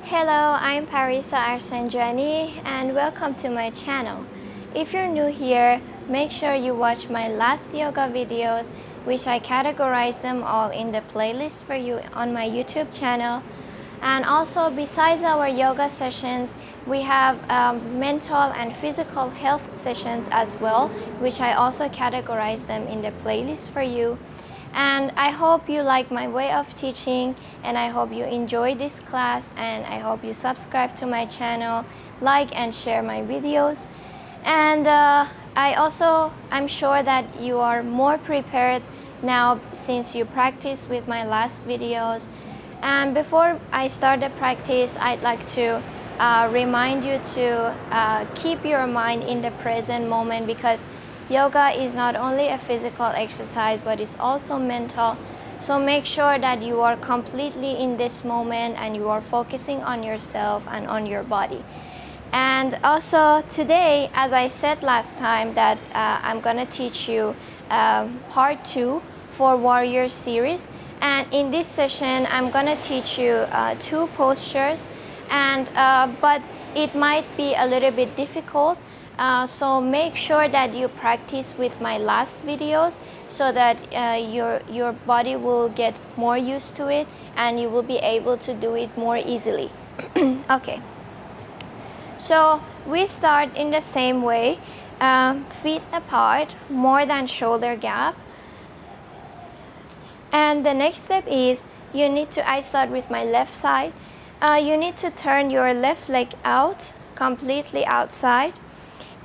Hello, I'm Parisa and welcome to my channel. If you're new here, make sure you watch my last yoga videos, which I categorize them all in the playlist for you on my YouTube channel. And also, besides our yoga sessions, we have mental and physical health sessions as well, which I also categorize them in the playlist for you. And I hope you like my way of teaching, and I hope you enjoy this class, and I hope you subscribe to my channel, like and share my videos. And I'm sure that you are more prepared now since you practiced with my last videos. And before I start the practice, I'd like to remind you to keep your mind in the present moment, because yoga is not only a physical exercise, but it's also mental. So make sure that you are completely in this moment and you are focusing on yourself and on your body. And also today, as I said last time, that I'm going to teach you part 2 for Warrior series. And in this session, I'm going to teach you 2 postures, and but it might be a little bit difficult. So make sure that you practice with my last videos so that your body will get more used to it and you will be able to do it more easily. Okay. So we start in the same way, feet apart, more than shoulder gap. And the next step is I start with my left side. You need to turn your left leg out, completely outside,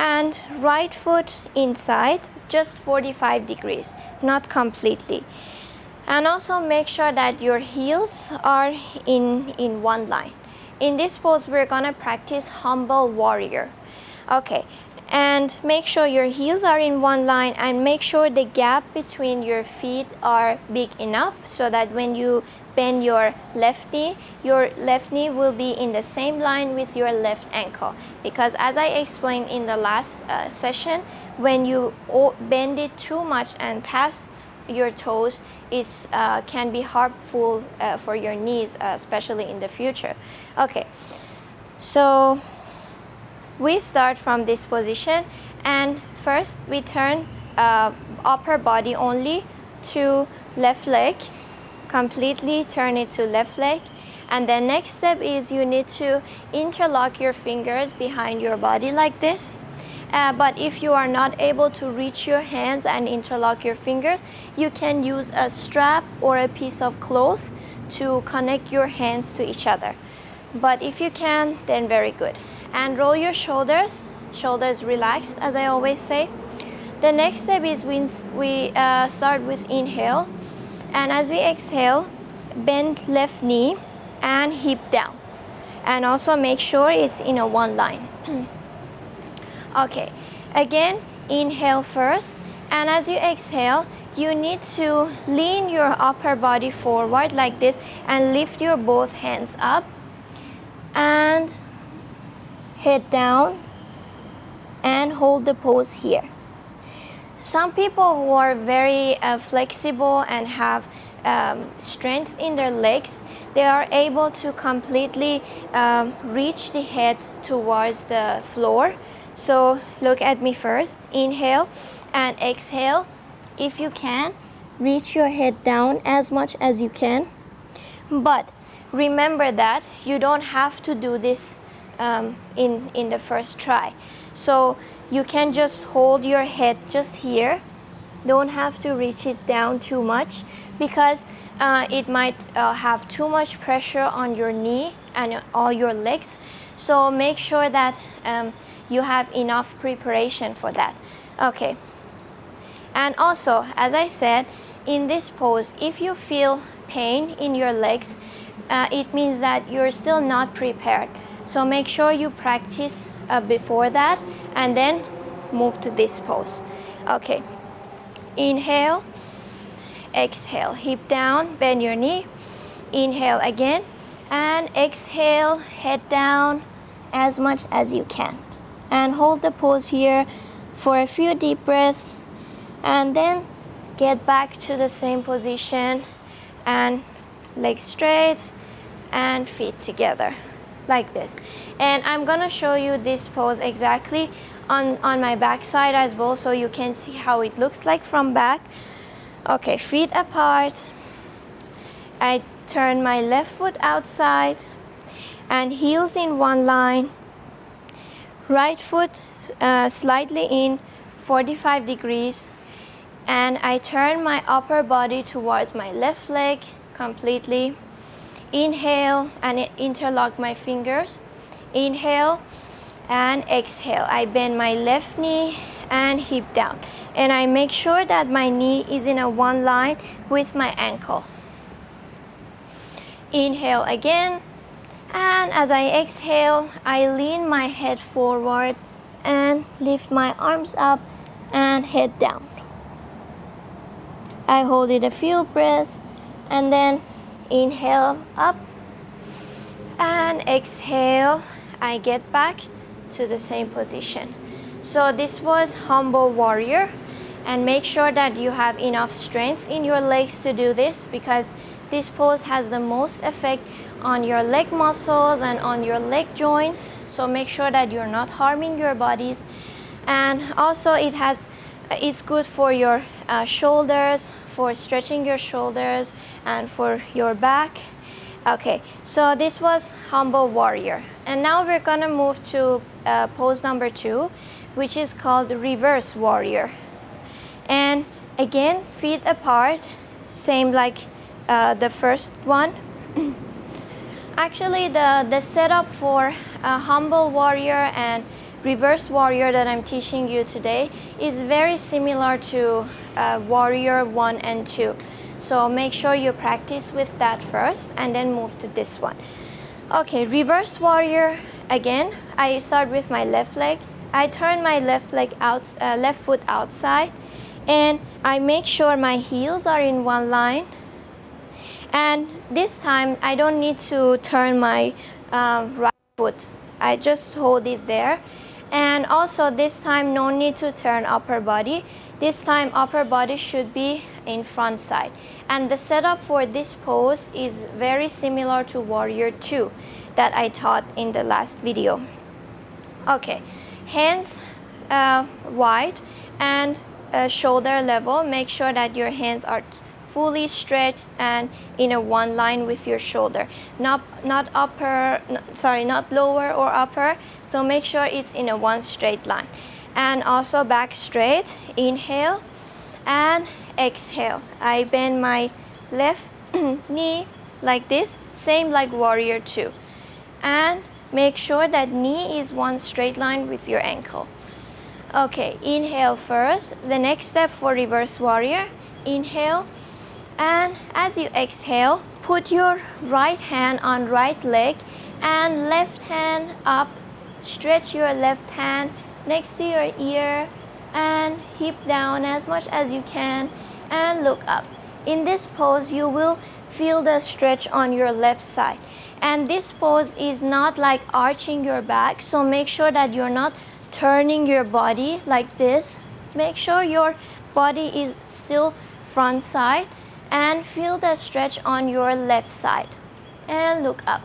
and right foot inside, just 45 degrees, not completely. And also make sure that your heels are in one line. In this pose, we're gonna practice humble warrior. Okay, and make sure your heels are in one line, and make sure the gap between your feet are big enough so that when you bend your left knee will be in the same line with your left ankle. Because as I explained in the last session, when you bend it too much and past your toes, it can be harmful for your knees, especially in the future. Okay, so we start from this position, and first we turn upper body only to left leg, completely turn it to left leg. And the next step is you need to interlock your fingers behind your body like this. But if you are not able to reach your hands and interlock your fingers, you can use a strap or a piece of cloth to connect your hands to each other. But if you can, then very good. And roll your shoulders relaxed, as I always say. The next step is we start with inhale, and as we exhale, bend left knee and hip down, and also make sure it's in a one line. Okay, again, inhale first, and as you exhale, you need to lean your upper body forward like this and lift your both hands up and head down and hold the pose here. Some people who are very flexible and have strength in their legs, they are able to completely reach the head towards the floor. So look at me first. Inhale and exhale. If you can, reach your head down as much as you can. But remember that you don't have to do this in the first try. So you can just hold your head just here. Don't have to reach it down too much, because it might have too much pressure on your knee and all your legs. So make sure that you have enough preparation for that. Okay. And also, as I said, in this pose, if you feel pain in your legs, it means that you're still not prepared. So make sure you practice before that and then move to this pose. Okay. Inhale, exhale, hip down, bend your knee. Inhale again, and exhale, head down as much as you can. And hold the pose here for a few deep breaths, and then get back to the same position and legs straight and feet together. like this. And I'm gonna show you this pose exactly on my back side as well, so you can see how it looks like from back. Okay, feet apart. I turn my left foot outside and heels in one line. Right foot slightly in 45 degrees. And I turn my upper body towards my left leg completely. Inhale and interlock my fingers. Inhale and exhale. I bend my left knee and hip down. And I make sure that my knee is in a one line with my ankle. Inhale again. And as I exhale, I lean my head forward and lift my arms up and head down. I hold it a few breaths and then inhale up and exhale. I get back to the same position. So this was humble warrior, and make sure that you have enough strength in your legs to do this, because this pose has the most effect on your leg muscles and on your leg joints. So make sure that you're not harming your bodies. And also it's good for your shoulders, for stretching your shoulders and for your back. Okay, so this was humble warrior. And now we're gonna move to pose number 2, which is called reverse warrior. And again, feet apart, same like the first one. Actually, the setup for humble warrior and reverse warrior that I'm teaching you today is very similar to warrior 1 and 2. So make sure you practice with that first and then move to this one. Okay, reverse warrior. Again, I start with my left leg. I turn my left leg out, left foot outside, and I make sure my heels are in one line. And this time I don't need to turn my right foot. I just hold it there. And also this time no need to turn upper body. This time upper body should be in front side. And the setup for this pose is very similar to warrior 2 that I taught in the last video. Okay, hands wide and shoulder level. Make sure that your hands are fully stretched and in a one line with your shoulder, not lower or upper. So make sure it's in a one straight line. And also back straight. Inhale and exhale. I bend my left knee like this, same like warrior 2. And make sure that knee is one straight line with your ankle. Okay, inhale first. The next step for reverse warrior, inhale. And as you exhale, put your right hand on right leg and left hand up. Stretch your left hand next to your ear and hip down as much as you can and look up. In this pose, you will feel the stretch on your left side. And this pose is not like arching your back, so make sure that you're not turning your body like this. Make sure your body is still front side and feel the stretch on your left side and look up.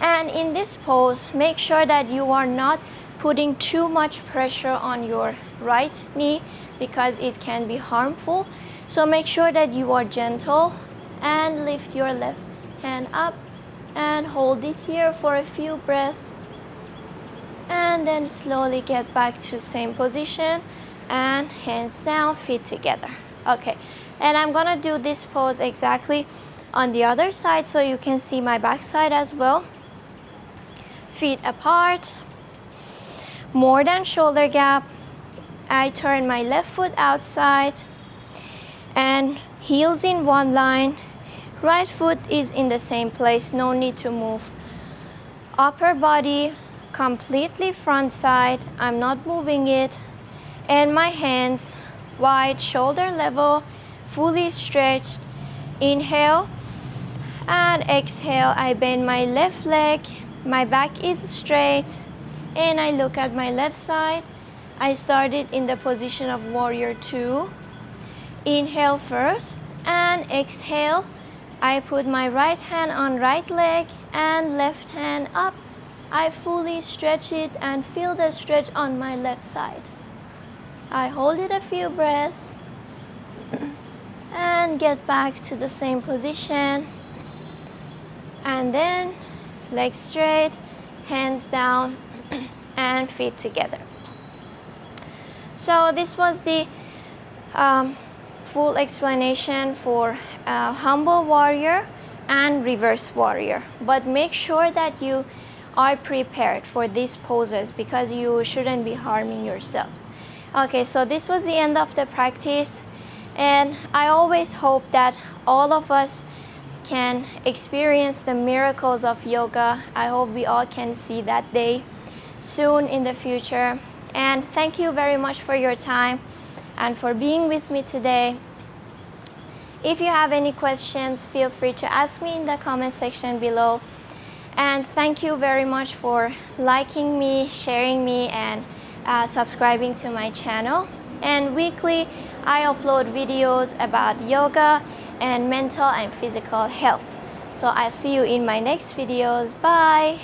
And in this pose, make sure that you are not putting too much pressure on your right knee because it can be harmful. So make sure that you are gentle and lift your left hand up and hold it here for a few breaths. And then slowly get back to same position and hands down, feet together. Okay, and I'm gonna do this pose exactly on the other side so you can see my back side as well. Feet apart, more than shoulder gap. I turn my left foot outside and heels in one line. Right foot is in the same place, no need to move. Upper body completely front side, I'm not moving it. And my hands wide, shoulder level, fully stretched. Inhale and exhale. I bend my left leg, my back is straight, and I look at my left side. I started in the position of warrior 2. Inhale first and exhale. I put my right hand on right leg and left hand up. I fully stretch it and feel the stretch on my left side. I hold it a few breaths and get back to the same position. And then legs straight, hands down, and feet together. So this was the full explanation for humble warrior and reverse warrior. But make sure that you are prepared for these poses because you shouldn't be harming yourselves. Okay, so this was the end of the practice, and I always hope that all of us can experience the miracles of yoga. I hope we all can see that day soon in the future. And thank you very much for your time and for being with me today. If you have any questions, feel free to ask me in the comment section below. And thank you very much for liking me, sharing me, and subscribing to my channel. And weekly, I upload videos about yoga and mental and physical health. So I'll see you in my next videos. Bye!